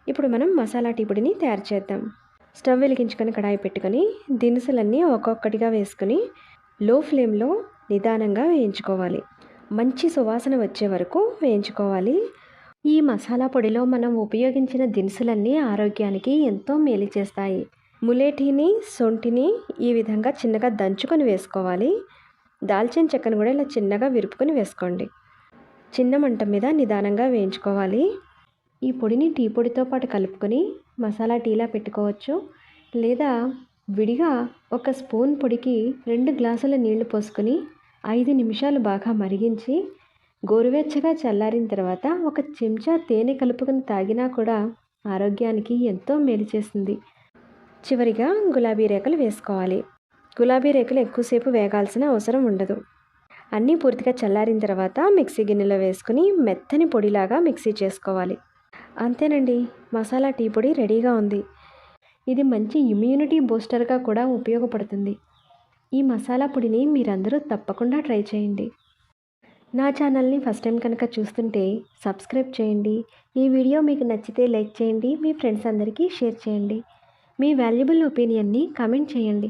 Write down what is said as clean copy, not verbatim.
ఇప్పుడు మనం మసాలా టీ పొడిని తయారు చేద్దాం. స్టవ్ వెలిగించుకొని కడాయి పెట్టుకొని దినుసులన్నీ ఒక్కొక్కటిగా వేసుకొని లో ఫ్లేమ్లో నిదానంగా వేయించుకోవాలి. మంచి సువాసన వచ్చే వరకు వేయించుకోవాలి. ఈ మసాలా పొడిలో మనం ఉపయోగించిన దినుసులన్నీ ఆరోగ్యానికి ఎంతో మేలు చేస్తాయి. ములేఠీని, సొంటిని ఈ విధంగా చిన్నగా దంచుకొని వేసుకోవాలి. దాల్చిన చెక్కను కూడా ఇలా చిన్నగా విరుపుకొని వేసుకోండి. చిన్న మంట మీద నిదానంగా వేయించుకోవాలి. ఈ పొడిని టీ పొడితో పాటు కలుపుకొని మసాలా టీలా పెట్టుకోవచ్చు. లేదా విడిగా ఒక స్పూన్ పొడికి 2 గ్లాసుల నీళ్లు పోసుకొని 5 నిమిషాలు బాగా మరిగించి గోరువెచ్చగా చల్లారిన తర్వాత ఒక చెంచా తేనె కలుపుకొని తాగినా కూడా ఆరోగ్యానికి ఎంతో మేలు చేస్తుంది. చివరిగా గులాబీ రేకులు వేసుకోవాలి. గులాబీ రేకులు ఎక్కువసేపు వేగాల్సిన అవసరం ఉండదు. అన్నీ పూర్తిగా చల్లారిన తర్వాత మిక్సీ గిన్నెలో వేసుకుని మెత్తని పొడిలాగా మిక్సీ చేసుకోవాలి. అంతేనండి, మసాలా టీ పొడి రెడీగా ఉంది. ఇది మంచి ఇమ్యూనిటీ బూస్టర్గా కూడా ఉపయోగపడుతుంది. ఈ మసాలా పొడిని మీరందరూ తప్పకుండా ట్రై చేయండి. నా ఛానల్ని ఫస్ట్ టైం కనుక చూస్తుంటే సబ్స్క్రైబ్ చేయండి. ఈ వీడియో మీకు నచ్చితే లైక్ చేయండి. మీ ఫ్రెండ్స్ అందరికీ షేర్ చేయండి. మీ వాల్యుబుల్ ఒపీనియన్ని కామెంట్ చేయండి.